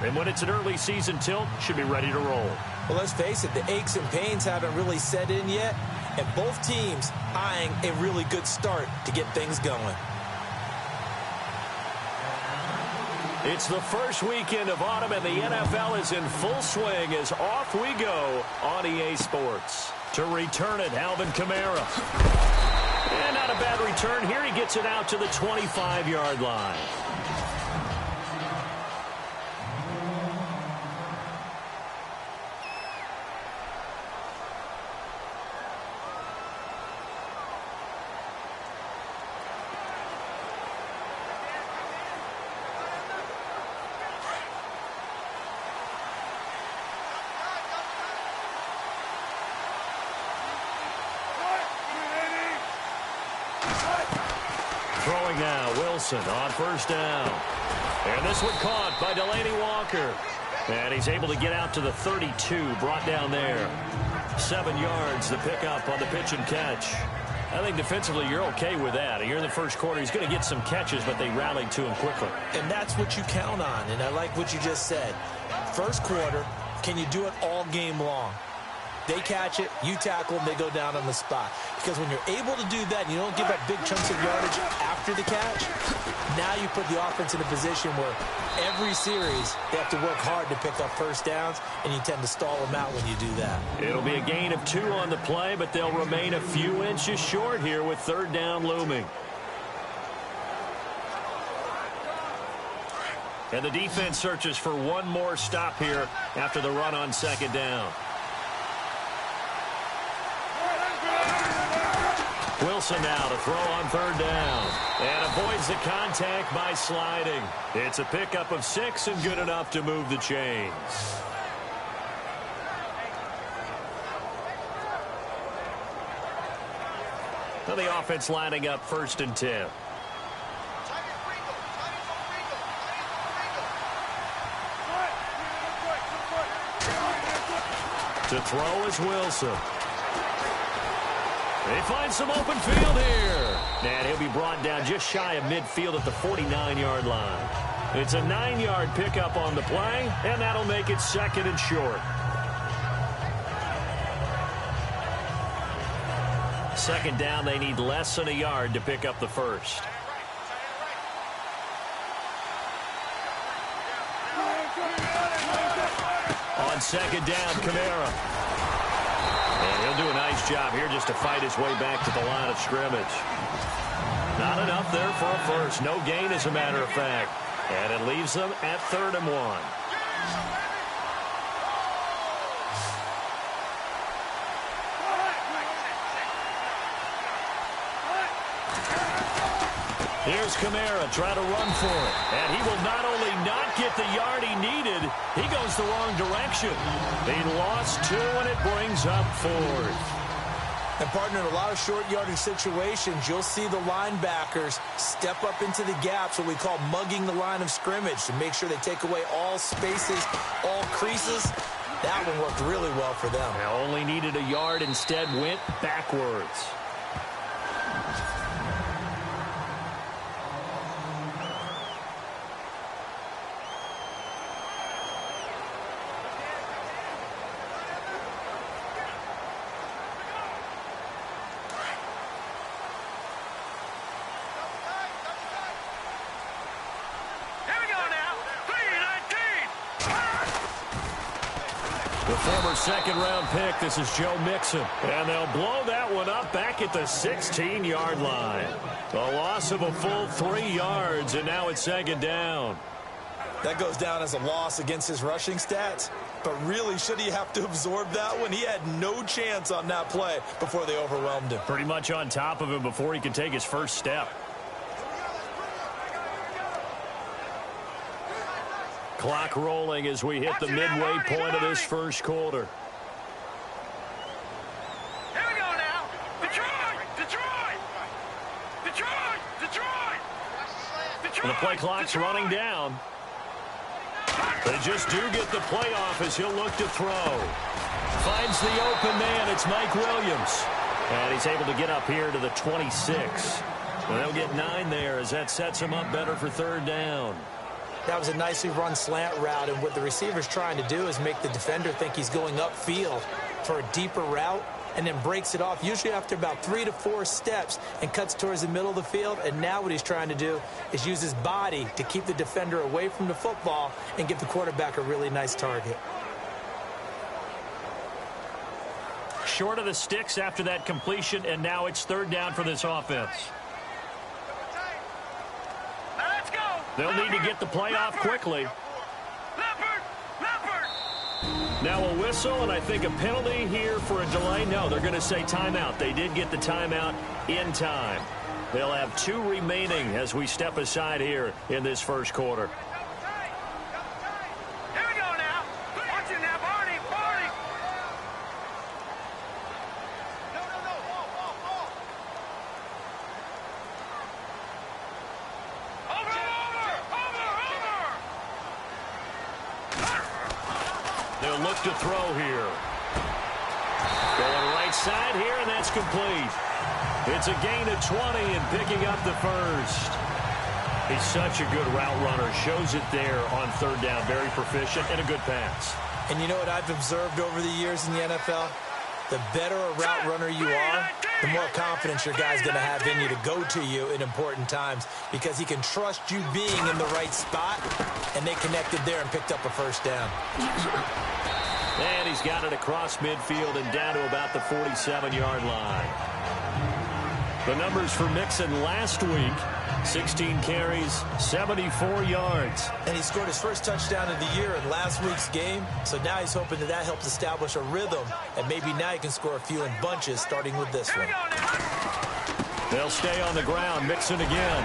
And when it's an early season tilt, should be ready to roll. Well, let's face it, the aches and pains haven't really set in yet, and both teams eyeing a really good start to get things going. It's the first weekend of autumn, and the NFL is in full swing as off we go on EA Sports. To return it, Alvin Kamara. And not a bad return here. He gets it out to the 25-yard line. Throwing now, Wilson on first down. And this one caught by Delaney Walker. And he's able to get out to the 32, brought down there. 7 yards, the pickup on the pitch and catch. I think defensively you're okay with that. Here in the first quarter, he's going to get some catches, but they rallied to him quickly. And that's what you count on, and I like what you just said. First quarter, can you do it all game long? They catch it, you tackle them, they go down on the spot. Because when you're able to do that and you don't give up big chunks of yardage after the catch, now you put the offense in a position where every series they have to work hard to pick up first downs, and you tend to stall them out when you do that. It'll be a gain of 2 on the play, but they'll remain a few inches short here with third down looming. And the defense searches for one more stop here after the run on second down. Wilson now to throw on third down. And avoids the contact by sliding. It's a pickup of 6 and good enough to move the chains. So the offense lining up 1st and 10. To throw is Wilson. They find some open field here. And he'll be brought down just shy of midfield at the 49-yard line. It's a 9-yard pickup on the play, and that'll make it 2nd and short. 2nd down, they need less than a yard to pick up the first. On 2nd down, Kamara. And he'll do a nice job here just to fight his way back to the line of scrimmage. Not enough there for a first. No gain, as a matter of fact. And it leaves them at 3rd and 1. Here's Kamara trying to run for it. And he will not only not get the yard he needed, he goes the wrong direction. He lost 2, and it brings up 4th. And, partner, in a lot of short yardage situations, you'll see the linebackers step up into the gaps, what we call mugging the line of scrimmage, to make sure they take away all spaces, all creases. That one worked really well for them. They only needed a yard, instead went backwards. The former second-round pick, this is Joe Mixon. And they'll blow that one up back at the 16-yard line. A loss of a full 3 yards, and now it's 2nd down. That goes down as a loss against his rushing stats. But really, should he have to absorb that one? He had no chance on that play before they overwhelmed him. Pretty much on top of him before he could take his first step. Clock rolling as we hit the midway point of this first quarter. Here we go now. Detroit! Detroit! Detroit! Detroit! And the play clock's running down. They just do get the playoff as he'll look to throw. Finds the open man. It's Mike Williams. And he's able to get up here to the 26. And they'll get 9 there as that sets him up better for 3rd down. That was a nicely run slant route, and what the receiver's trying to do is make the defender think he's going upfield for a deeper route, and then breaks it off, usually after about 3 to 4 steps, and cuts towards the middle of the field. And now what he's trying to do is use his body to keep the defender away from the football and give the quarterback a really nice target. Short of the sticks after that completion, and now it's third down for this offense. Now let's go. They'll need to get the play off quickly. Now a whistle, and I think a penalty here for a delay. No, they're going to say timeout. They did get the timeout in time. They'll have 2 remaining as we step aside here in this first quarter. Here we go now. Watch it now, Barney. They'll look to throw here. Going right side here, and that's complete. It's a gain of 20 and picking up the first. He's such a good route runner. Shows it there on third down. Very proficient and a good pass. And you know what I've observed over the years in the NFL? The better a route runner you are, the more confidence your guy's going to have in you to go to you in important times, because he can trust you being in the right spot, and they connected there and picked up a first down. And he's got it across midfield and down to about the 47-yard line. The numbers for Mixon last week: 16 carries, 74 yards. And he scored his first touchdown of the year in last week's game, so now he's hoping that helps establish a rhythm, and maybe now he can score a few in bunches, starting with this one. They'll stay on the ground. Mixon again.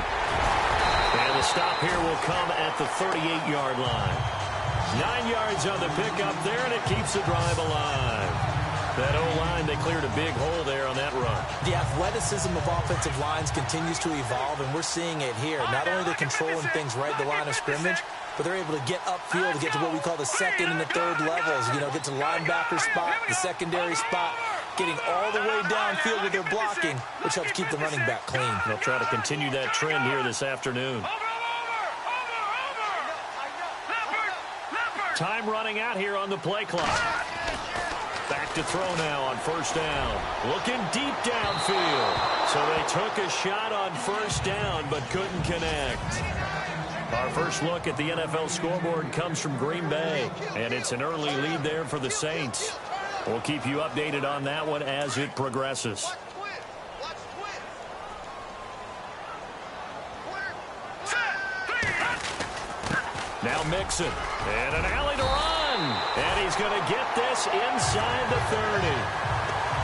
And the stop here will come at the 38-yard line. 9 yards on the pickup there, and it keeps the drive alive. That O-line, they cleared a big hole there on that run. The athleticism of offensive lines continues to evolve, and we're seeing it here. Not only are they controlling things right at the line of scrimmage, but they're able to get upfield to get to what we call the second and the third levels. You know, get to linebacker spot, the secondary spot, getting all the way downfield with their blocking, which helps keep the running back clean. They'll try to continue that trend here this afternoon. Time running out here on the play clock. Back to throw now on first down. Looking deep downfield. So they took a shot on first down but couldn't connect. Our first look at the NFL scoreboard comes from Green Bay, and it's an early lead there for the Saints. We'll keep you updated on that one as it progresses. Now Mixon, and an alley to run, and he's going to get this inside the 30.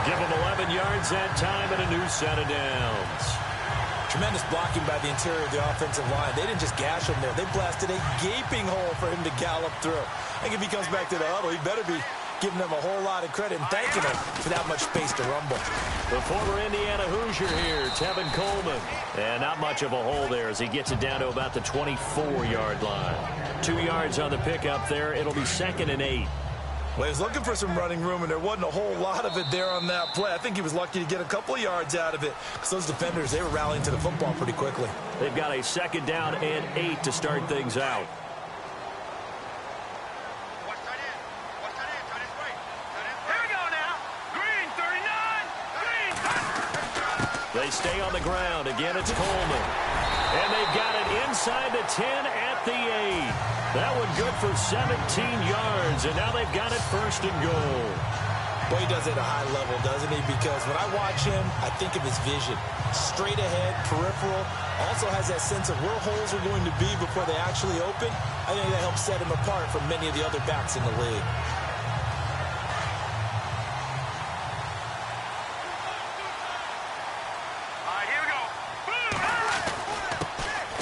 Give him 11 yards that time and a new set of downs. Tremendous blocking by the interior of the offensive line. They didn't just gash him there. They blasted a gaping hole for him to gallop through. I think if he comes back to the huddle, he better be giving them a whole lot of credit and thanking them for that much space to rumble. The former Indiana Hoosier here, Tevin Coleman. And not much of a hole there as he gets it down to about the 24-yard line. 2 yards on the pickup there. It'll be 2nd and 8. Well, he was looking for some running room, and there wasn't a whole lot of it there on that play. I think he was lucky to get a couple of yards out of it, because those defenders, they were rallying to the football pretty quickly. They've got a 2nd down and 8 to start things out. They stay on the ground. Again, it's Coleman. And they've got it inside the 10 at the 8. That one good for 17 yards, and now they've got it 1st and goal. Boy, he does it at a high level, doesn't he? Because when I watch him, I think of his vision. Straight ahead, peripheral. Also has that sense of where holes are going to be before they actually open. I think that helps set him apart from many of the other backs in the league.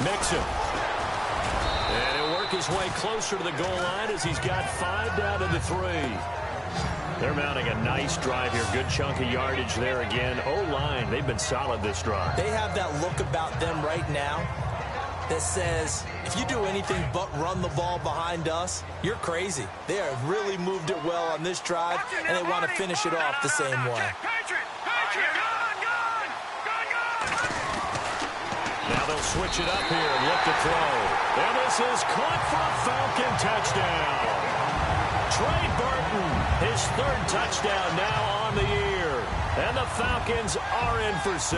Mixon. And he'll work his way closer to the goal line as he's got 5 down to the 3. They're mounting a nice drive here. Good chunk of yardage there again. O-line, they've been solid this drive. They have that look about them right now that says, if you do anything but run the ball behind us, you're crazy. They have really moved it well on this drive, and they want to finish it off the same way. Now they'll switch it up here and look to throw. And this is caught for a Falcon touchdown. Trey Burton, his third touchdown now on the year. And the Falcons are in for 6.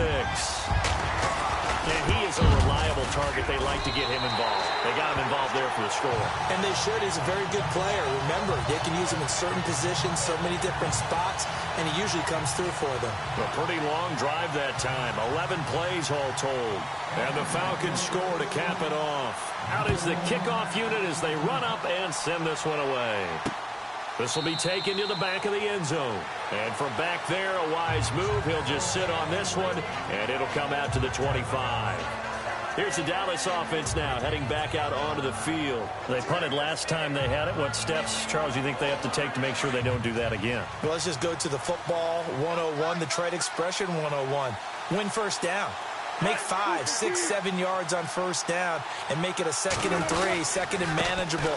And he is a reliable target. They like to get him involved. They got him involved there for the score. And they should. He's a very good player. Remember, they can use him in certain positions, so many different spots, and he usually comes through for them. A pretty long drive that time. 11 plays all told. And the Falcons score to cap it off. Out is the kickoff unit as they run up and send this one away. This will be taken to the back of the end zone. And from back there, a wise move. He'll just sit on this one, and it'll come out to the 25. Here's the Dallas offense now, heading back out onto the field. They punted last time they had it. What steps, Charles, do you think they have to take to make sure they don't do that again? Well, let's just go to the football 101, the trade expression 101. Win first down. Make 5, 6, 7 yards on first down and make it a 2nd and 3, 2nd and manageable.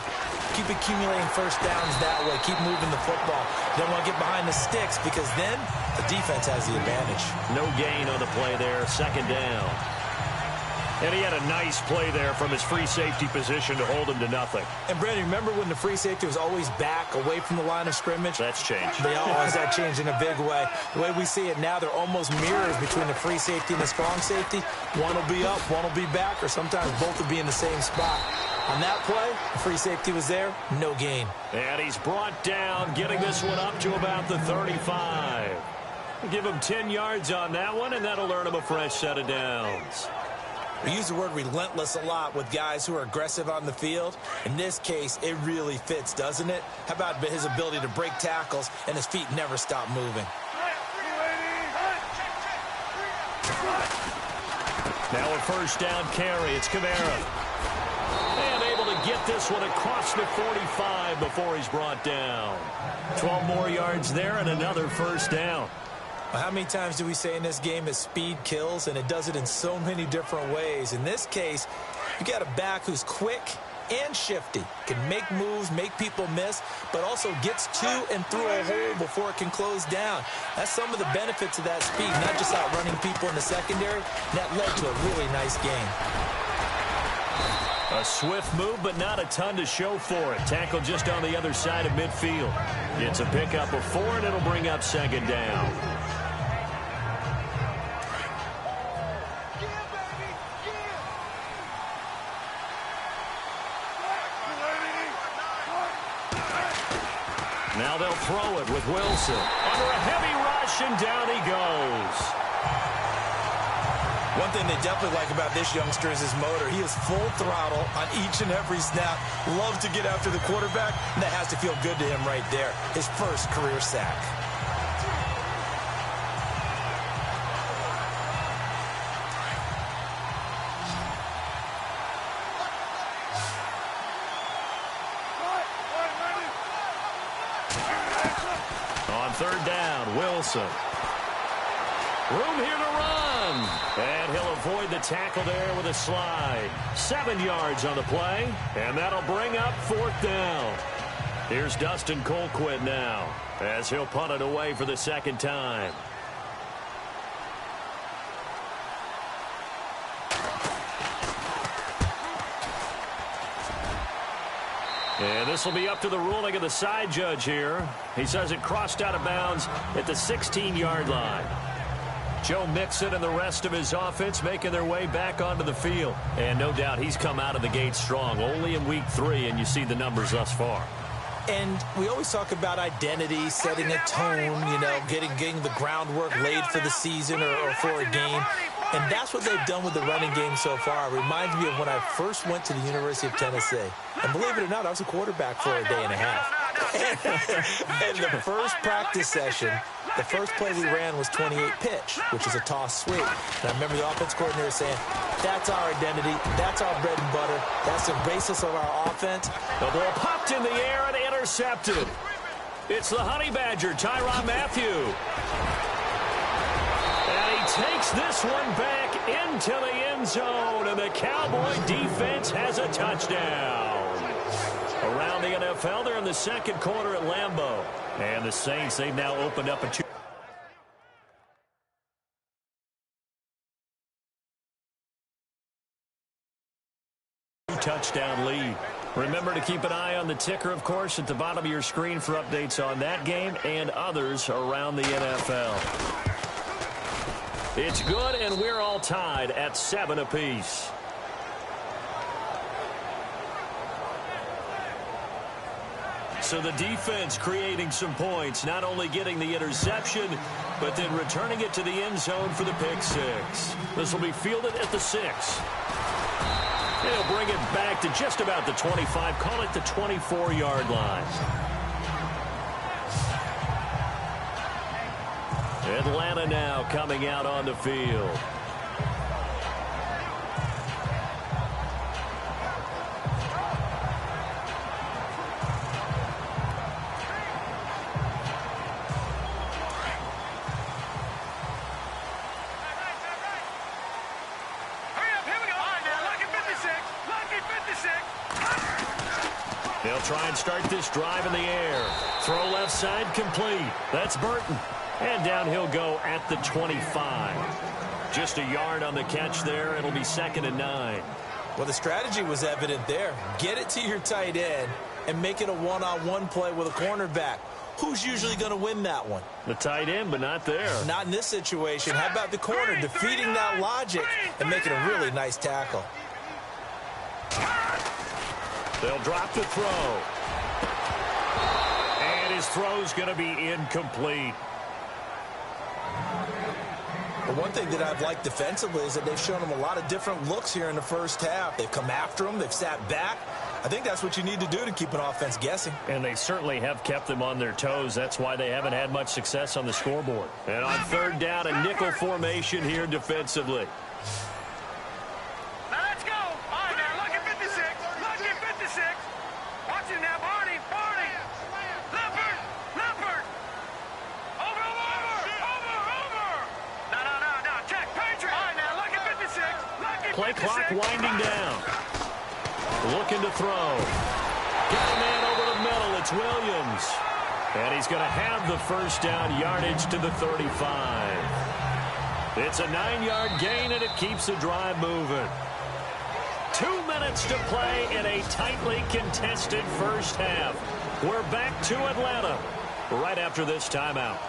Keep accumulating first downs that way. Keep moving the football. Don't want to get behind the sticks because then the defense has the advantage. No gain on the play there, 2nd down. And he had a nice play there from his free safety position to hold him to nothing. And, Brandon, remember when the free safety was always back away from the line of scrimmage? That's changed. They always have changed in a big way. The way we see it now, they're almost mirrors between the free safety and the strong safety. One will be up, one will be back, or sometimes both will be in the same spot. On that play, the free safety was there, no gain. And he's brought down, getting this one up to about the 35. Give him 10 yards on that one, and that'll earn him a fresh set of downs. We use the word relentless a lot with guys who are aggressive on the field. In this case, it really fits, doesn't it? How about his ability to break tackles and his feet never stop moving? Now a first down carry. It's Kamara. And able to get this one across the 45 before he's brought down. 12 more yards there and another first down. How many times do we say in this game that speed kills, and it does it in so many different ways? In this case, you got a back who's quick and shifty, can make moves, make people miss, but also gets to and through a hole before it can close down. That's some of the benefits of that speed, not just outrunning people in the secondary. That led to a really nice game. A swift move, but not a ton to show for it. Tackle just on the other side of midfield. It's a pickup of 4, and it'll bring up 2nd down. Now they'll throw it with Wilson. Under a heavy rush, and down he goes. One thing they definitely like about this youngster is his motor. He is full throttle on each and every snap. Loves to get after the quarterback, and that has to feel good to him right there. His first career sack. On 3rd down, Wilson. Room here to run. And he'll avoid the tackle there with a slide. 7 yards on the play. And that'll bring up 4th down. Here's Dustin Colquitt now as he'll punt it away for the 2nd time. And this will be up to the ruling of the side judge here. He says it crossed out of bounds at the 16-yard line. Joe Mixon and the rest of his offense making their way back onto the field. And no doubt he's come out of the gate strong, only in week 3, and you see the numbers thus far. And we always talk about identity, setting a tone, you know, getting the groundwork laid for the season or for a game. And that's what they've done with the running game so far. It reminds me of when I first went to the University of Tennessee. And believe it or not, I was a quarterback for a day and a half. And the first practice session, the first play we ran was 28 pitch, which is a toss sweep. And I remember the offense coordinator saying, that's our identity, that's our bread and butter, that's the basis of our offense. The ball popped in the air and intercepted. It's the Honey Badger, Tyrann Mathieu. And he takes this one back into the end zone, and the Cowboy defense has a touchdown. Around the NFL, they're in the 2nd quarter at Lambeau. And the Saints, they've now opened up a 2. keep an eye on the ticker, of course, at the bottom of your screen for updates on that game and others around the NFL. It's good, and we're all tied at 7 apiece. So the defense creating some points, not only getting the interception, but then returning it to the end zone for the pick six. This will be fielded at the 6. They'll bring it back to just about the 25, call it the 24-yard line. Atlanta now coming out on the field. They'll try and start this drive in the air. Throw left side complete. That's Burton. And down he'll go at the 25. Just a yard on the catch there. It'll be 2nd and 9. Well, the strategy was evident there. Get it to your tight end and make it a one-on-one play with a cornerback. Who's usually going to win that one? The tight end, but not there. Not in this situation. How about the corner defeating that logic and making a really nice tackle? They'll drop the throw. And his throw's going to be incomplete. But one thing that I've liked defensively is that they've shown him a lot of different looks here in the first half. They've come after him. They've sat back. I think that's what you need to do to keep an offense guessing. And they certainly have kept them on their toes. That's why they haven't had much success on the scoreboard. And on 3rd down, a nickel formation here defensively. Play clock winding down. Looking to throw. Got a man over the middle. It's Williams. And he's going to have the first down, yardage to the 35. It's a 9-yard gain, and it keeps the drive moving. 2 minutes to play in a tightly contested first half. We're back to Atlanta right after this timeout.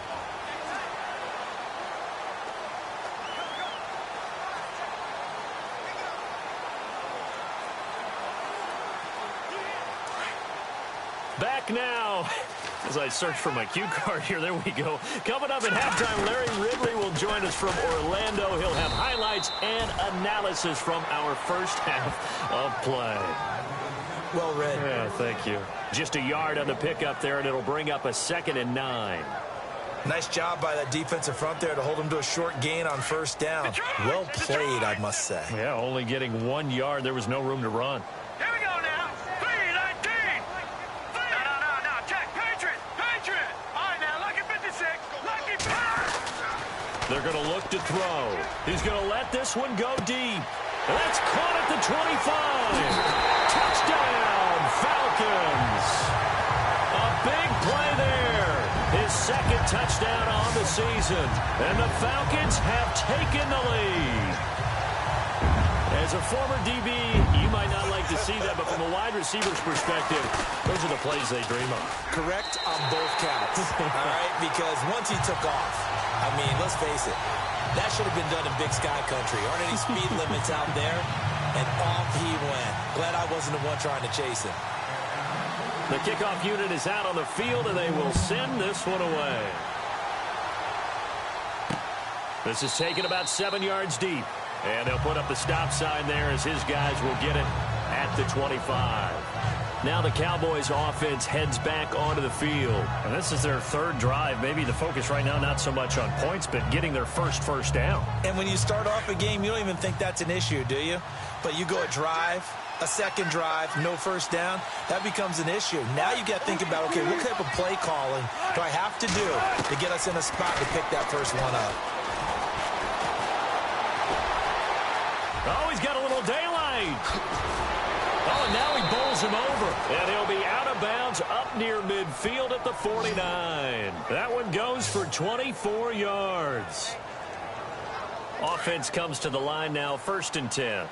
Back now, as I search for my cue card here, there we go. Coming up at halftime, Larry Ridley will join us from Orlando. He'll have highlights and analysis from our first half of play. Well read. Yeah, thank you. Just a yard on the pickup there, and it'll bring up a 2nd and 9. Nice job by that defensive front there to hold him to a short gain on first down. Well played, I must say. Yeah, only getting 1 yard. There was no room to run. Here we go now. 3-19. No. Check. Patriot. All right, now, lucky 56. Lucky 5. They're going to look to throw. He's going to let this one go deep. That's caught at the 25. Touchdown, Falcons. A big play there. His 2nd touchdown on the season. And the Falcons have taken the lead. As a former DB, you might not like to see that, but from a wide receiver's perspective, those are the plays they dream of. Correct on both counts, all right? Because once he took off, I mean, let's face it, that should have been done in Big Sky Country. Aren't any speed limits out there? And off he went. Glad I wasn't the one trying to chase him. The kickoff unit is out on the field, and they will send this one away. This is taken about 7 yards deep. And they'll put up the stop sign there as his guys will get it at the 25. Now the Cowboys offense heads back onto the field. And this is their 3rd drive. Maybe the focus right now not so much on points, but getting their first down. And when you start off a game, you don't even think that's an issue, do you? But you go a drive, a 2nd drive, no first down, that becomes an issue. Now you got to think about, okay, what type of play calling do I have to do to get us in a spot to pick that first one up? Oh, he's got a little daylight. Oh, and now he bowls him over. And he'll be out of bounds up near midfield at the 49. That one goes for 24 yards. Offense comes to the line now, 1st and 10.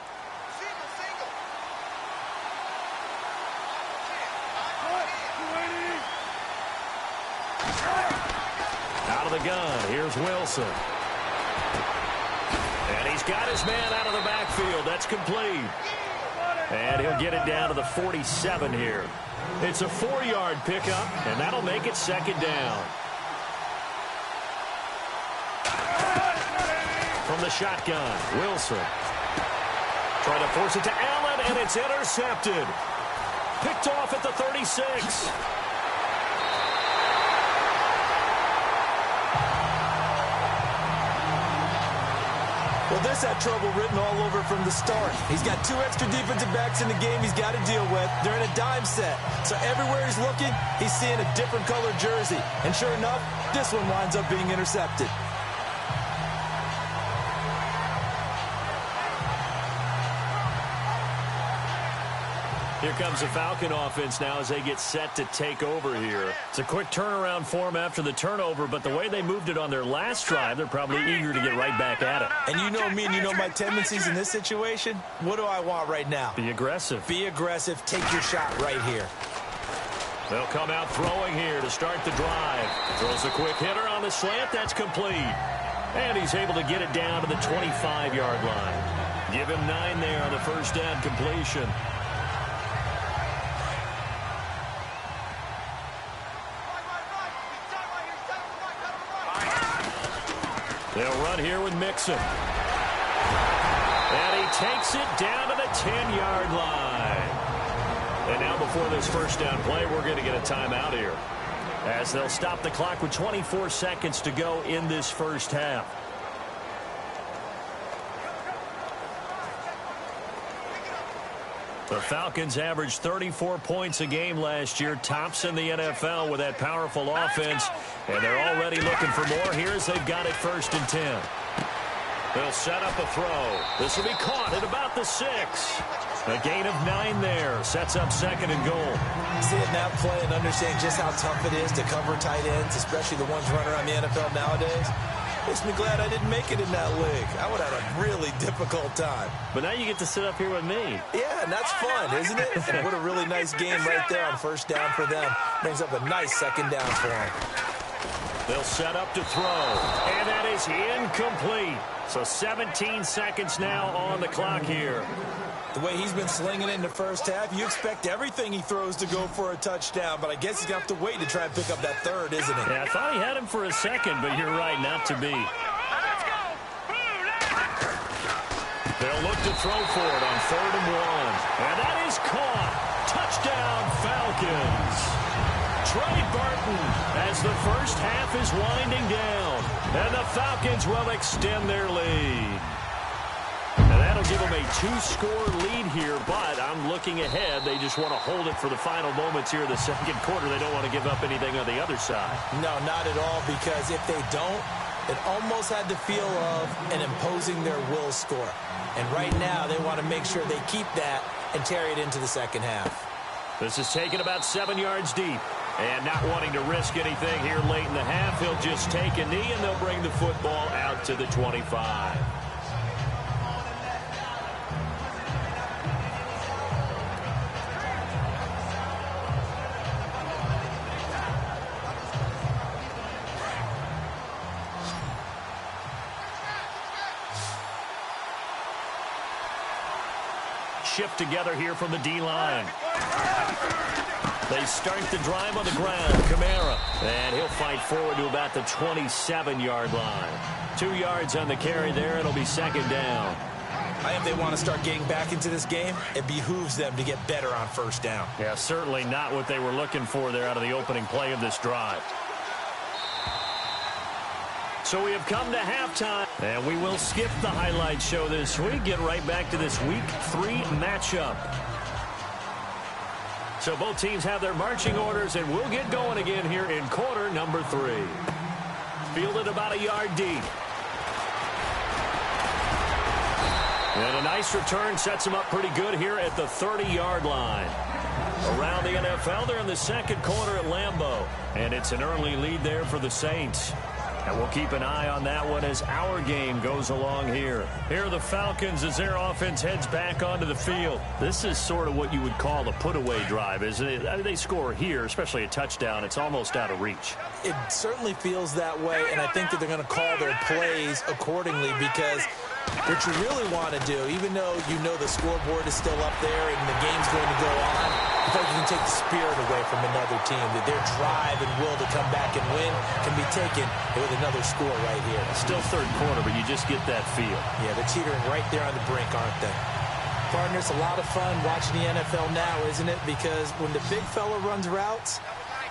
the gun. Here's Wilson. And he's got his man out of the backfield. That's complete. And he'll get it down to the 47 here. It's a 4-yard pickup, and that'll make it second down. From the shotgun, Wilson. Trying to force it to Allen, and it's intercepted. Picked off at the 36. Well, this had trouble written all over from the start. He's got 2 extra defensive backs in the game he's got to deal with. They're in a dime set. So everywhere he's looking, he's seeing a different colored jersey. And sure enough, this one winds up being intercepted. Here comes the Falcon offense now as they get set to take over here. It's a quick turnaround for them after the turnover, but the way they moved it on their last drive, they're probably eager to get right back at it. And you know me and you know my tendencies in this situation. What do I want right now? Be aggressive. Be aggressive. Take your shot right here. They'll come out throwing here to start the drive. Throws a quick hitter on the slant. That's complete. And he's able to get it down to the 25-yard line. Give him 9 there on the first down completion. They'll run here with Mixon. And he takes it down to the 10-yard line. And now before this first down play, we're going to get a timeout here, as they'll stop the clock with 24 seconds to go in this first half. The Falcons averaged 34 points a game last year, tops in the NFL with that powerful offense, and they're already looking for more. Here's they've got it 1st and 10. They'll set up a throw. This will be caught at about the 6. A gain of 9 there. Sets up 2nd and goal. Seeing that play and understanding just how tough it is to cover tight ends, especially the ones running around the NFL nowadays, makes me glad I didn't make it in that league. I would have had a really difficult time. But now you get to sit up here with me. Yeah, and that's fun, isn't it? And what a really nice game right there on first down for them. Brings up a nice second down for them. They'll set up to throw. And that is incomplete. So 17 seconds now on the clock here. The way he's been slinging it in the first half, you expect everything he throws to go for a touchdown, but I guess he's going to have to wait to try and pick up that 3rd, isn't he? Yeah, I thought he had him for a second, but you're right, not to be. They'll look to throw for it on 3rd and 1. And that is caught. Touchdown, Falcons. Trey Burton as the first half is winding down. And the Falcons will extend their lead. And that'll give them a 2-score lead here, but I'm looking ahead. They just want to hold it for the final moments here in the second quarter. They don't want to give up anything on the other side. No, not at all, because if they don't, it almost had the feel of an imposing their will score. And right now, they want to make sure they keep that and carry it into the second half. This is taken about 7 yards deep. And not wanting to risk anything here late in the half, he'll just take a knee, and they'll bring the football out to the 25. Shift together here from the D-line. They start the drive on the ground. Kamara. And he'll fight forward to about the 27-yard line. 2 yards on the carry there. It'll be 2nd down. I think they want to start getting back into this game. It behooves them to get better on first down. Yeah, certainly not what they were looking for there out of the opening play of this drive. So we have come to halftime, and we will skip the highlight show this week. Get right back to this Week 3 matchup. So both teams have their marching orders, and we'll get going again here in quarter number 3. Fielded about a yard deep. And a nice return sets him up pretty good here at the 30-yard line. Around the NFL, they're in the second quarter at Lambeau, and it's an early lead there for the Saints. And we'll keep an eye on that one as our game goes along here. Here are the Falcons as their offense heads back onto the field. This is sort of what you would call a put-away drive, isn't it? I mean, they score here, especially a touchdown. It's almost out of reach. It certainly feels that way, and I think that they're going to call their plays accordingly because what you really want to do, even though you know the scoreboard is still up there and the game's going to go on, I feel like you can take the spirit away from another team, that their drive and will to come back and win can be taken with another score right here. Still third quarter, but you just get that feel. Yeah, they're teetering right there on the brink, aren't they? Partner, it's a lot of fun watching the NFL now, isn't it? Because when the big fella runs routes,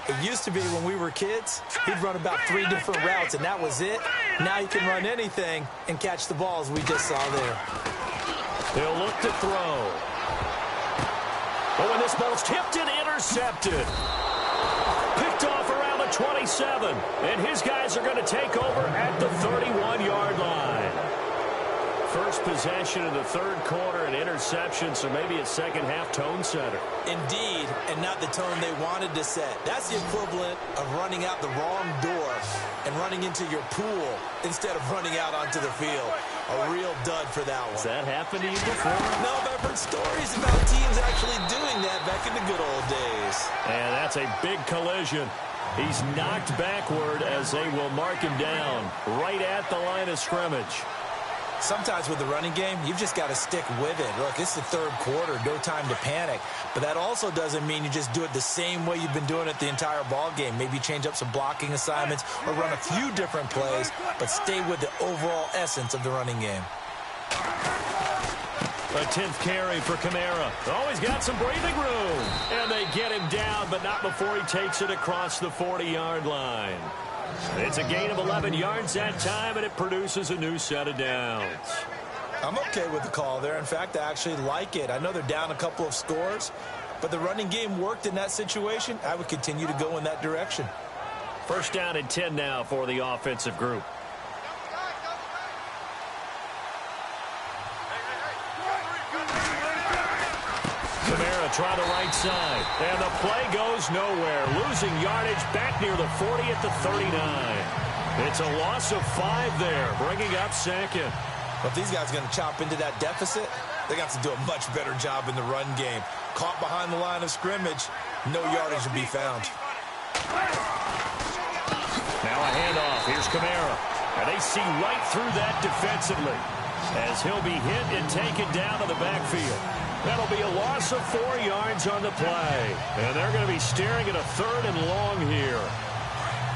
it used to be when we were kids, he'd run about 3 different routes, and that was it. Now he can run anything and catch the balls we just saw there. They'll look to throw. Oh, and this ball's tipped and intercepted. Picked off around the 27, and his guys are going to take over at the 31-yard line. First possession of the third quarter, an interception, so maybe a second-half tone setter. Indeed, and not the tone they wanted to set. That's the equivalent of running out the wrong door and running into your pool instead of running out onto the field. A real dud for that one. Has that happened to you before? No, but I've heard stories about teams actually doing that back in the good old days. And that's a big collision. He's knocked backward as they will mark him down right at the line of scrimmage. Sometimes with the running game, you've just got to stick with it. Look, it's the third quarter, no time to panic. But that also doesn't mean you just do it the same way you've been doing it the entire ball game. Maybe change up some blocking assignments or run a few different plays, but stay with the overall essence of the running game. A 10th carry for Kamara. Oh, he's got some breathing room. And they get him down, but not before he takes it across the 40-yard line. It's a gain of 11 yards that time, and it produces a new set of downs. I'm okay with the call there. In fact, I actually like it. I know they're down a couple of scores, but the running game worked in that situation. I would continue to go in that direction. First down and 10 now for the offensive group. Kamara try the right side, and the play goes nowhere. Losing yardage back near the 40 at the 39. It's a loss of 5 there, bringing up second. But if these guys are going to chop into that deficit, they got to do a much better job in the run game. Caught behind the line of scrimmage, no yardage to be found. Now a handoff. Here's Kamara. And they see right through that defensively as he'll be hit and taken down to the backfield. That'll be a loss of 4 yards on the play. And they're going to be staring at a third and long here.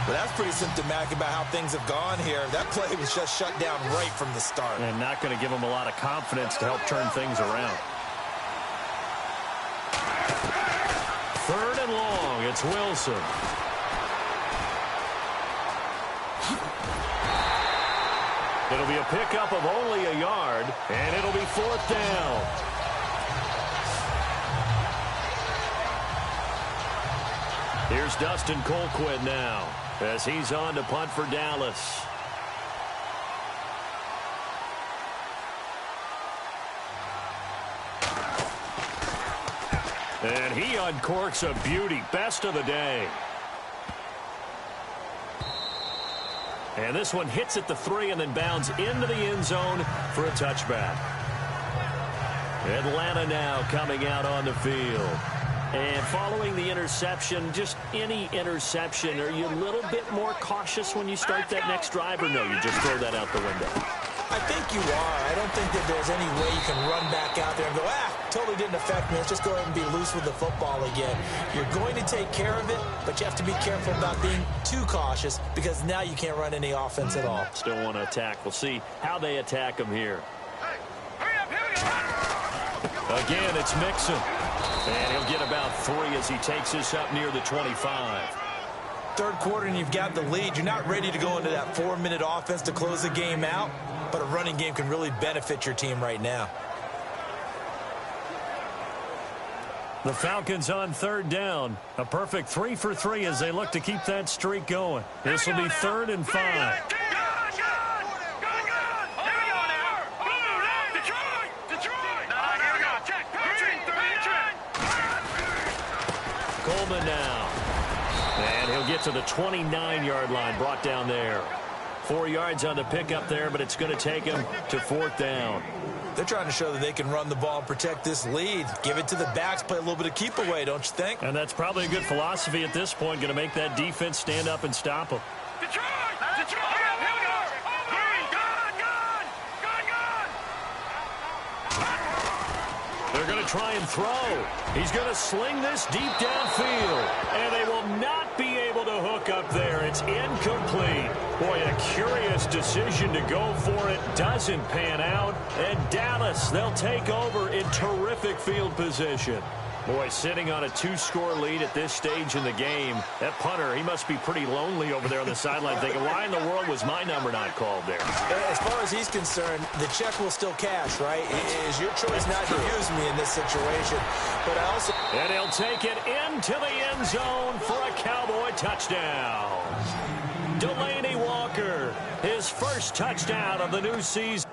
Well, that's pretty symptomatic about how things have gone here. That play was just shut down right from the start. And not going to give them a lot of confidence to help turn things around. Third and long. It's Wilson. It'll be a pickup of only a yard, and it'll be 4th down. Here's Dustin Colquitt now as he's on to punt for Dallas. And he uncorks a beauty. Best of the day. And this one hits at the 3 and then bounds into the end zone for a touchback. Atlanta now coming out on the field. And following the interception, just any interception, are you a little bit more cautious when you start that next drive, or no, you just throw that out the window? I think you are. I don't think that there's any way you can run back out there and go, totally didn't affect me. Let's just go ahead and be loose with the football again. You're going to take care of it, but you have to be careful about being too cautious because now you can't run any offense at all. Still want to attack. We'll see how they attack them here. Again, it's Mixon. And he'll get about 3 as he takes this up near the 25. Third quarter and you've got the lead. You're not ready to go into that 4-minute offense to close the game out, but a running game can really benefit your team right now. The Falcons on third down. A perfect 3 for 3 as they look to keep that streak going. This will be 3rd and 5. Coleman now. And he'll get to the 29-yard line, brought down there. 4 yards on the pickup there, but it's going to take him to 4th down. They're trying to show that they can run the ball and protect this lead. Give it to the backs, play a little bit of keep away, don't you think? And that's probably a good philosophy at this point, going to make that defense stand up and stop them. Detroit! Detroit! Here we go! Gone! They're going to try and throw. He's going to sling this deep downfield. And they will not be able to hook up there. It's incomplete. Boy, a curious decision to go for it. Doesn't pan out. And Dallas, they'll take over in terrific field position. Boy, sitting on a 2-score lead at this stage in the game, that punter, he must be pretty lonely over there on the sideline thinking, why in the world was my number not called there? As far as he's concerned, the check will still cash, right? It is your choice not to use me in this situation. But I also... And he'll take it into the end zone for a Cowboy touchdown. Delaney Walker, his first touchdown of the new season.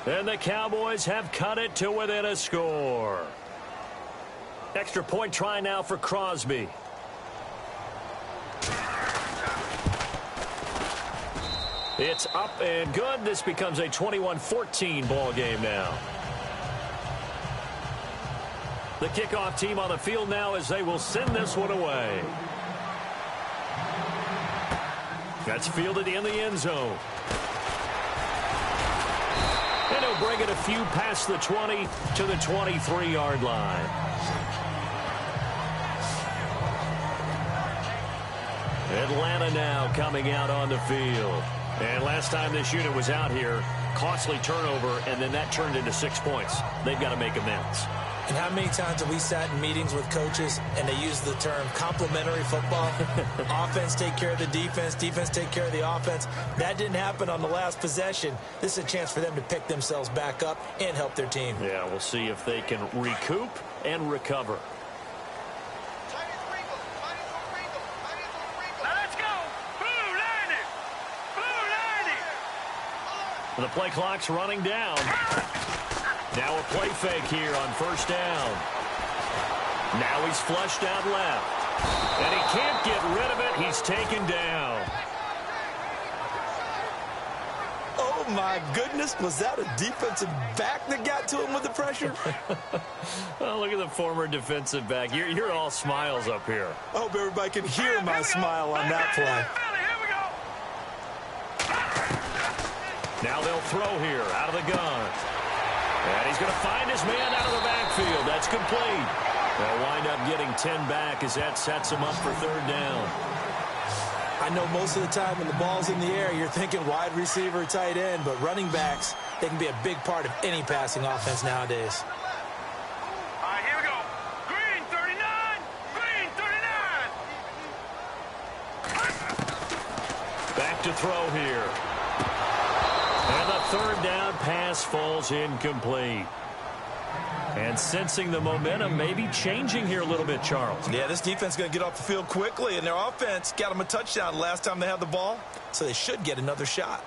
And the Cowboys have cut it to within a score. Extra point try now for Crosby. It's up and good. This becomes a 21-14 ball game now. The kickoff team on the field now as they will send this one away. That's fielded in the end zone. And he'll bring it a few past the 20 to the 23-yard line. Atlanta now coming out on the field. And last time this unit was out here, costly turnover, and then that turned into 6 points. They've got to make amends. And how many times have we sat in meetings with coaches and they use the term complementary football? Offense take care of the defense, defense take care of the offense. That didn't happen on the last possession. This is a chance for them to pick themselves back up and help their team. Yeah, we'll see if they can recoup and recover. The play clock's running down. Now a play fake here on first down. Now he's flushed out left. And he can't get rid of it. He's taken down. Oh, my goodness. Was that a defensive back that got to him with the pressure? Oh, look at the former defensive back. You're all smiles up here. I hope everybody can hear my smile on that play. Now they'll throw here out of the gun. And he's going to find his man out of the backfield. That's complete. They'll wind up getting 10 back as that sets them up for third down. I know most of the time when the ball's in the air, you're thinking wide receiver, tight end, but running backs, they can be a big part of any passing offense nowadays. All right, here we go. Green 39. Green 39. Back to throw here. And the third down pass falls incomplete. And sensing the momentum maybe changing here a little bit, Charles. Yeah, this defense is going to get off the field quickly, and their offense got them a touchdown last time they had the ball, so they should get another shot.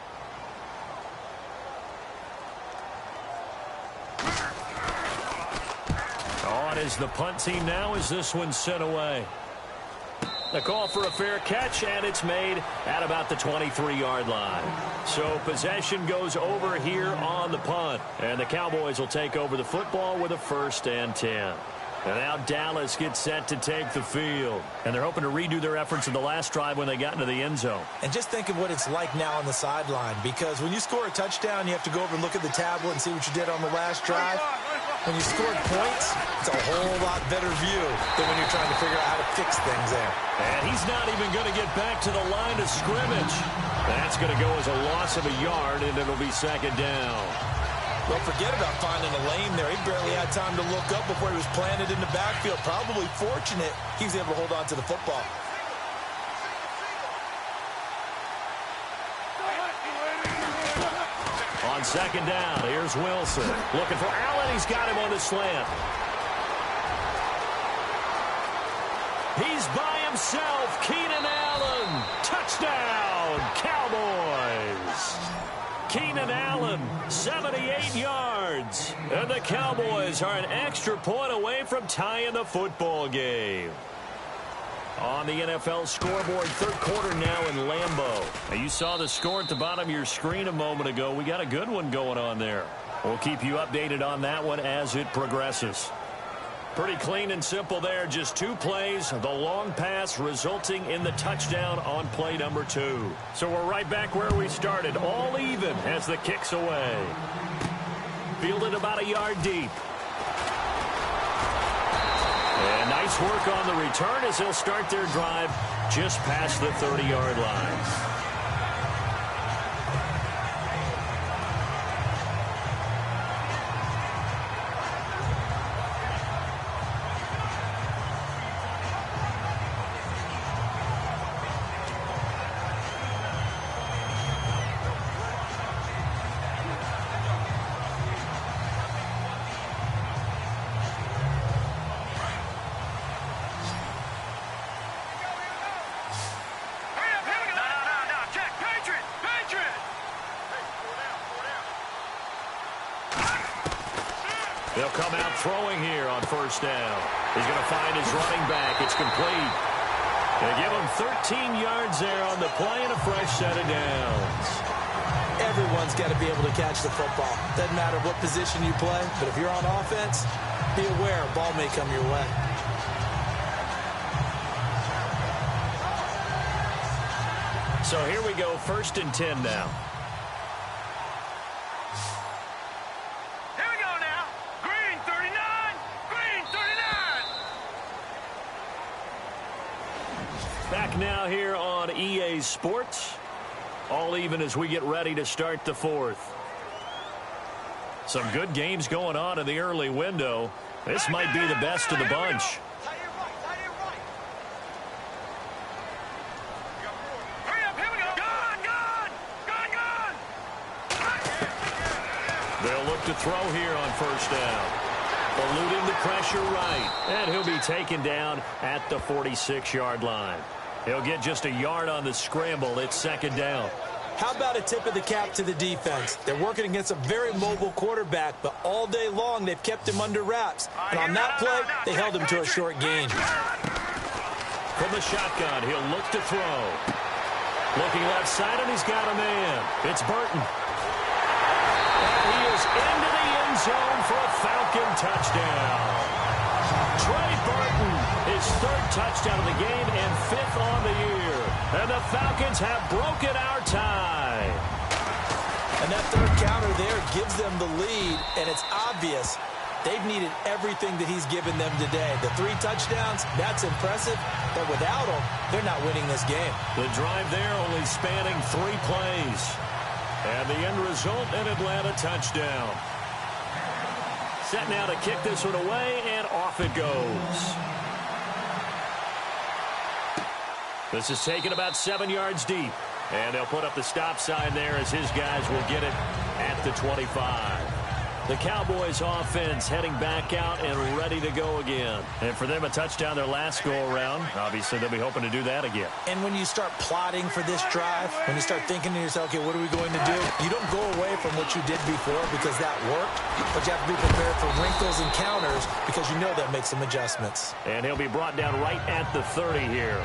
On is the punt team now as this one's sent away. The call for a fair catch, and it's made at about the 23-yard line. So possession goes over here on the punt, and the Cowboys will take over the football with a 1st and 10. And now Dallas gets set to take the field. And they're hoping to redo their efforts in the last drive when they got into the end zone. And just think of what it's like now on the sideline, because when you score a touchdown, you have to go over and look at the tablet and see what you did on the last drive. When you scored points, it's a whole lot better view than when you're trying to figure out how to fix things there. And he's not even going to get back to the line of scrimmage. That's going to go as a loss of a yard, and it'll be 2nd down. Well, forget about finding a lane there. He barely had time to look up before he was planted in the backfield. Probably fortunate he was able to hold on to the football. On 2nd down, here's Wilson. Looking for Allen. He's got him on the slant. He's by himself. Keenan Allen. Touchdown, Cowboys. Keenan Allen, 78 yards. And the Cowboys are an extra point away from tying the football game. On the NFL scoreboard, 3rd quarter now in Lambeau. Now, you saw the score at the bottom of your screen a moment ago. We got a good one going on there. We'll keep you updated on that one as it progresses. Pretty clean and simple there. Just 2 plays. The long pass resulting in the touchdown on play number 2. So we're right back where we started. All even as the kick's away. Fielded about a yard deep. And nice work on the return as they'll start their drive just past the 30-yard line. They'll come out throwing here on 1st down. He's going to find his running back. It's complete. They give him 13 yards there on the play and a fresh set of downs. Everyone's got to be able to catch the football. Doesn't matter what position you play, but if you're on offense, be aware a ball may come your way. So here we go, 1st and 10 now. Back now here on EA Sports. All even as we get ready to start the 4th. Some good games going on in the early window. This might be the best of the bunch. They'll look to throw here on 1st down. Eluding the pressure right. And he'll be taken down at the 46-yard line. He'll get just a yard on the scramble. It's 2nd down. How about a tip of the cap to the defense? They're working against a very mobile quarterback, but all day long they've kept him under wraps. And on that play, they held him to a short gain. From the shotgun, he'll look to throw. Looking left side, and he's got a man. It's Burton. And he is into the end zone for a Falcon touchdown. Trey Burton, his 3rd touchdown of the game and 5th on the year. And the Falcons have broken our tie. And that 3rd counter there gives them the lead, and it's obvious They've needed everything that he's given them today. The 3 touchdowns, that's impressive, but without him, they're not winning this game. The drive there only spanning 3 plays. And the end result, an Atlanta touchdown. Set now to kick this one away, and off it goes. This is taken about 7 yards deep. And they'll put up the stop sign there as his guys will get it at the 25. The Cowboys offense heading back out and ready to go again. And for them, a touchdown their last go-around. Obviously, they'll be hoping to do that again. And when you start plotting for this drive, when you start thinking to yourself, okay, what are we going to do? You don't go away from what you did before because that worked. But you have to be prepared for wrinkles and counters because you know they'll make some adjustments. And he'll be brought down right at the 30 here.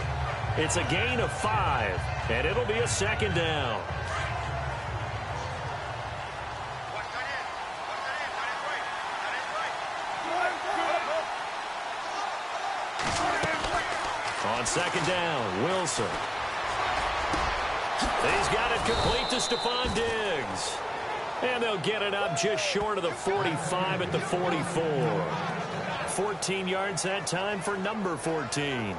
It's a gain of 5, and it'll be a second down. On second down, Wilson. He's got it complete to Stephon Diggs. And they'll get it up just short of the 45 at the 44. 14 yards that time for number 14.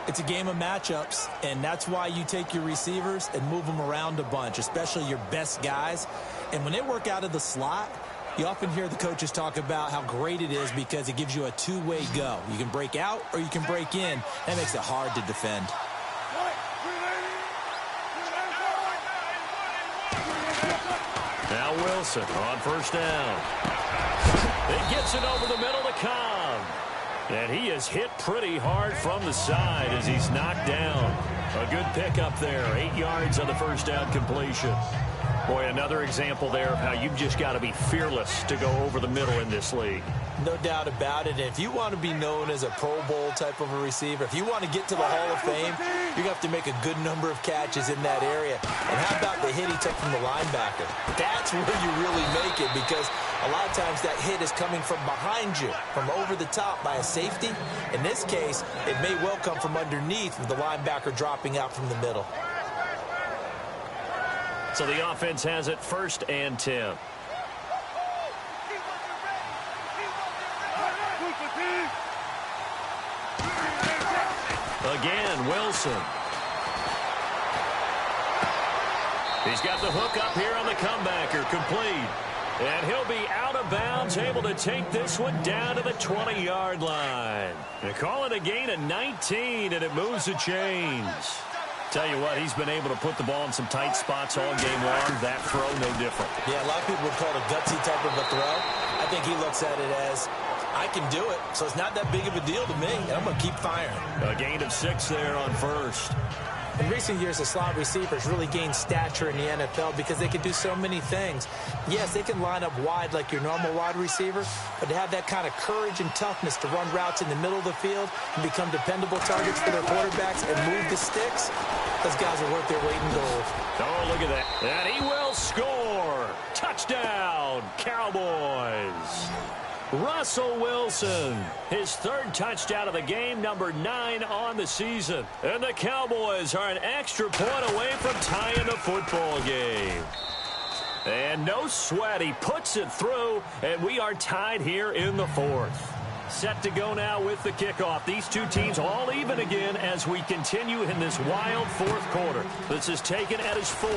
It's a game of matchups, and that's why you take your receivers and move them around a bunch, especially your best guys. And when they work out of the slot, you often hear the coaches talk about how great it is because it gives you a two-way go. You can break out or you can break in. That makes it hard to defend. Now Wilson on first down. He gets it over the middle to Cobb. And he is hit pretty hard from the side as he's knocked down. A good pickup there. 8 yards on the first down completion. Boy, another example there of how you've just got to be fearless to go over the middle in this league. No doubt about it. And if you want to be known as a Pro Bowl type of a receiver, if you want to get to the Hall of Fame, you're going to have to make a good number of catches in that area. And how about the hit he took from the linebacker? That's where you really make it because a lot of times that hit is coming from behind you, from over the top by a safety. In this case, it may well come from underneath with the linebacker dropping out from the middle. So the offense has it 1st and 10. Again, Wilson. He's got the hook up here on the comebacker, complete. And he'll be out of bounds, able to take this one down to the 20-yard line. They call it a gain of 19, and it moves the chains. Tell you what, he's been able to put the ball in some tight spots all game long. That throw, no different. Yeah, a lot of people would call it a gutsy type of a throw. I think he looks at it as, I can do it, so it's not that big of a deal to me, and I'm going to keep firing. A gain of 6 there on first. In recent years, the slot receivers really gained stature in the NFL because they can do so many things. Yes, they can line up wide like your normal wide receiver, but to have that kind of courage and toughness to run routes in the middle of the field and become dependable targets for their quarterbacks and move the sticks, those guys are worth their weight in gold. Oh, look at that. And he will score. Touchdown, Cowboys. Russell Wilson, his 3rd touchdown of the game, number 9 on the season. And the Cowboys are an extra point away from tying the football game. And no sweat, he puts it through, and we are tied here in the 4th. Set to go now with the kickoff. These two teams all even again as we continue in this wild 4th quarter. This is taken at his 4.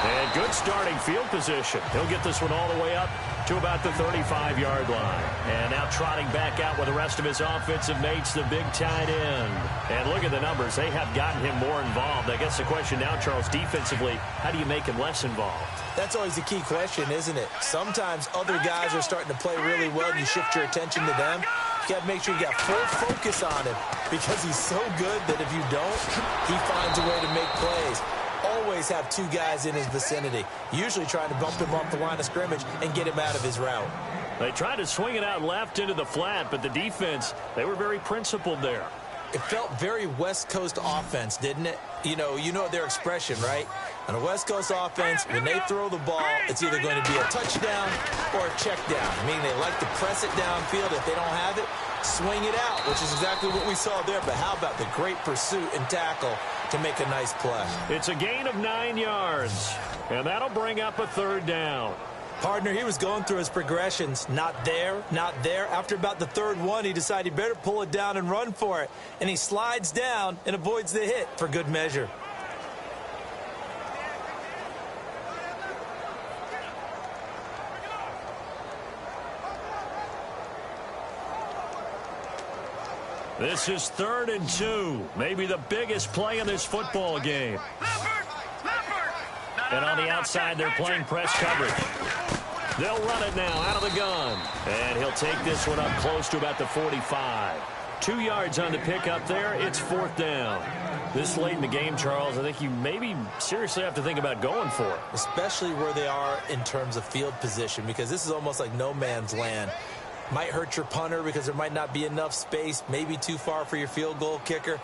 And good starting field position. He'll get this one all the way up to about the 35-yard line. And now trotting back out with the rest of his offensive mates, the big tight end. And look at the numbers. They have gotten him more involved. I guess the question now, Charles, defensively, how do you make him less involved? That's always the key question, isn't it? Sometimes other guys are starting to play really well, and you shift your attention to them. You got to make sure you got full focus on him because he's so good that if you don't, he finds a way to make plays. Always have 2 guys in his vicinity, usually trying to bump him off the line of scrimmage and get him out of his route. They tried to swing it out left into the flat, but the defense, they were very principled there. It felt very West Coast offense, didn't it? You know their expression, right? On a West Coast offense, when they throw the ball, it's either going to be a touchdown or a check down. I mean, they like to press it downfield. If they don't have it, swing it out, which is exactly what we saw there. But how about the great pursuit and tackle to make a nice play? It's a gain of 9 yards, and that'll bring up a 3rd down. Partner, he was going through his progressions. Not there, not there. After about the third one, he decided he better pull it down and run for it. And he slides down and avoids the hit for good measure. This is 3rd and 2. Maybe the biggest play in this football game. And on the outside, they're playing press coverage. They'll run it now out of the gun. And he'll take this one up close to about the 45. 2 yards on the pickup there. It's 4th down. This late in the game, Charles, I think you maybe seriously have to think about going for it. Especially where they are in terms of field position, because this is almost like no man's land. Might hurt your punter because there might not be enough space, maybe too far for your field goal kicker.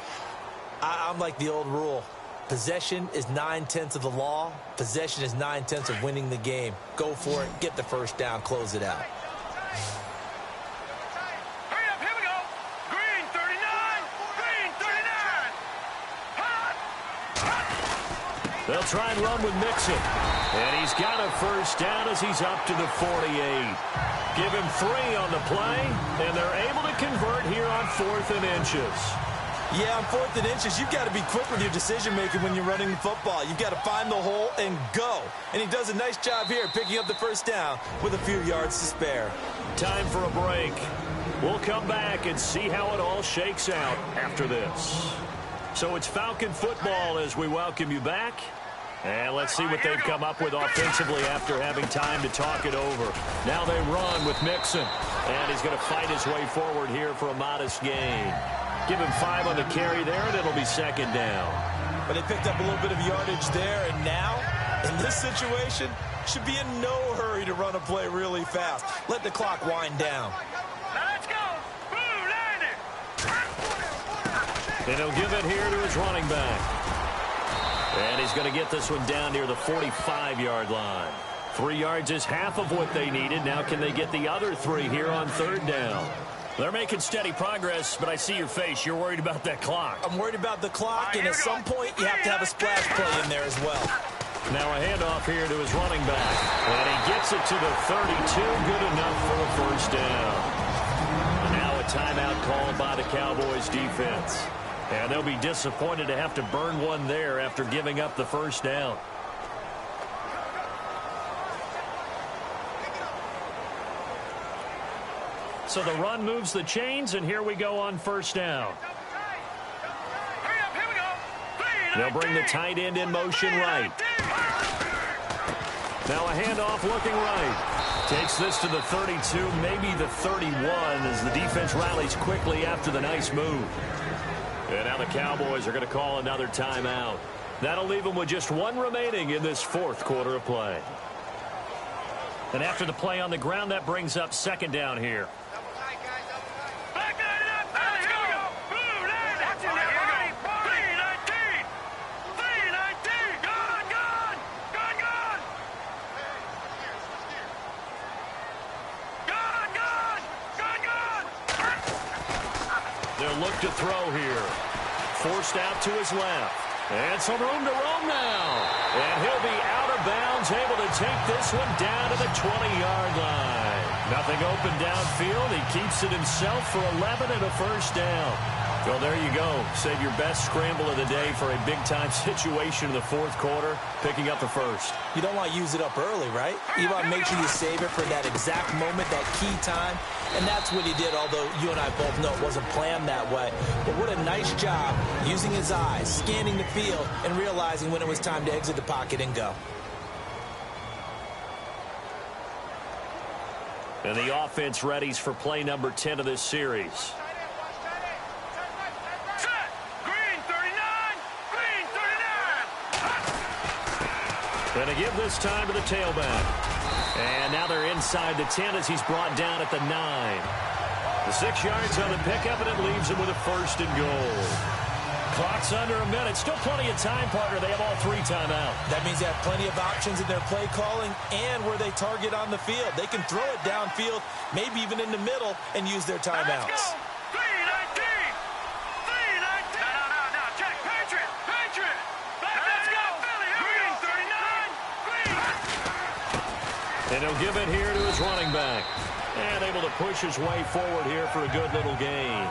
I'm like the old rule. Possession is 9/10 of the law. Possession is 9/10 of winning the game. Go for it. Get the first down. Close it out. Hurry up, here we go. Green 39. Green 39. They'll try and run with Mixon. And he's got a first down as he's up to the 48. Give him 3 on the play, and they're able to convert here on 4th and inches. Yeah, on 4th and inches, you've got to be quick with your decision-making when you're running the football. You've got to find the hole and go. And he does a nice job here picking up the first down with a few yards to spare. Time for a break. We'll come back and see how it all shakes out after this. So it's Falcon football as we welcome you back. And let's see what they've come up with offensively after having time to talk it over. Now they run with Mixon. And he's going to fight his way forward here for a modest gain. Give him 5 on the carry there, and it'll be 2nd down. But they picked up a little bit of yardage there, and now, in this situation, should be in no hurry to run a play really fast. Let the clock wind down. Now let's go. Blue landed. And he'll give it here to his running back. And he's going to get this one down near the 45-yard line. 3 yards is half of what they needed. Now can they get the other 3 here on 3rd down? They're making steady progress, but I see your face. You're worried about that clock. I'm worried about the clock, and at some point, you have to have a splash play in there as well. Now a handoff here to his running back. And he gets it to the 32. Good enough for a first down. Now a timeout called by the Cowboys defense. And they'll be disappointed to have to burn one there after giving up the first down. So the run moves the chains, and here we go on first down. Hurry up, here we go. They'll bring the tight end in motion right. Now a handoff looking right. Takes this to the 32, maybe the 31, as the defense rallies quickly after the nice move. And now the Cowboys are going to call another timeout. That'll leave them with just 1 remaining in this 4th quarter of play. And after the play on the ground, that brings up 2nd down here. They'll look to throw here. Forced out to his left. And some room to roam now. And he'll be out of bounds, able to take this one down to the 20-yard line. Nothing open downfield. He keeps it himself for 11 and a first down. Well, there you go. Save your best scramble of the day for a big-time situation in the 4th quarter, picking up the first. You don't want to use it up early, right? You want to make sure you save it for that exact moment, that key time. And that's what he did, although you and I both know it wasn't planned that way. But what a nice job using his eyes, scanning the field, and realizing when it was time to exit the pocket and go. And the offense readies for play number 10 of this series. And to give this time to the tailback. And now they're inside the 10 as he's brought down at the 9. The 6 yards on the pickup, and it leaves him with a 1st and goal. Clock's under a minute. Still plenty of time, partner. They have all 3 timeouts. That means they have plenty of options in their play calling and where they target on the field. They can throw it downfield, maybe even in the middle, and use their timeouts. And he'll give it here to his running back. And able to push his way forward here for a good little gain.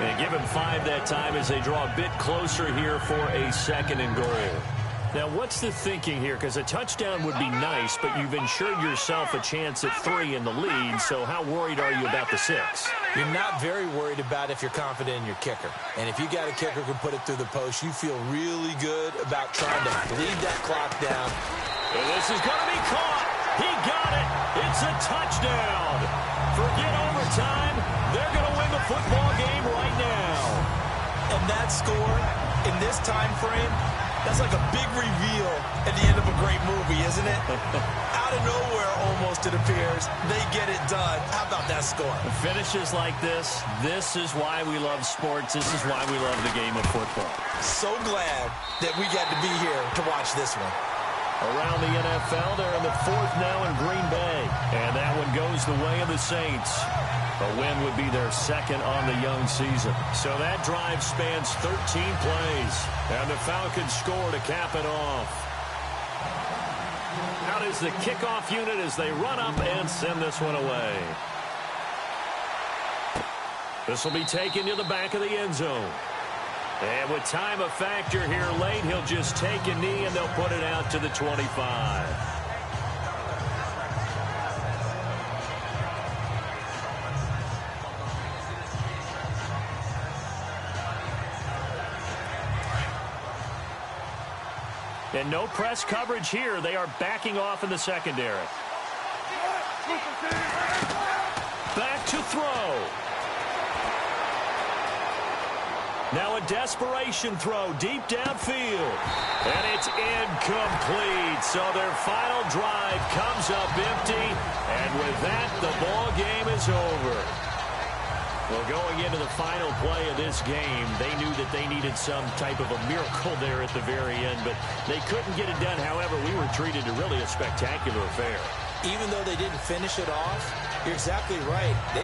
And give him 5 that time as they draw a bit closer here for a 2nd and goal. Now, what's the thinking here? Because a touchdown would be nice, but you've ensured yourself a chance at 3 in the lead, so how worried are you about the 6? You're not very worried about if you're confident in your kicker. And if you got a kicker who can put it through the post, you feel really good about trying to bleed that clock down. And this is going to be caught. He got it. It's a touchdown. Forget overtime. They're going to win the football game right now. And that score in this time frame, that's like a big reveal at the end of a great movie, isn't it? Out of nowhere, almost, it appears. They get it done. How about that score? Finishes like this is why we love sports. This is why we love the game of football. So glad that we got to be here to watch this one. Around the NFL, they're in the 4th now in Green Bay. And that one goes the way of the Saints. A win would be their 2nd on the young season. So that drive spans 13 plays. And the Falcons score to cap it off. Out is the kickoff unit as they run up and send this one away. This will be taken to the back of the end zone. And with time a factor here late, he'll just take a knee and they'll put it out to the 25. And no press coverage here. They are backing off in the secondary. Back to throw. Now a desperation throw deep downfield. And it's incomplete. So their final drive comes up empty. And with that, the ball game is over. Well, going into the final play of this game, they knew that they needed some type of a miracle there at the very end, but they couldn't get it done. However, we were treated to really a spectacular affair. Even though they didn't finish it off, you're exactly right.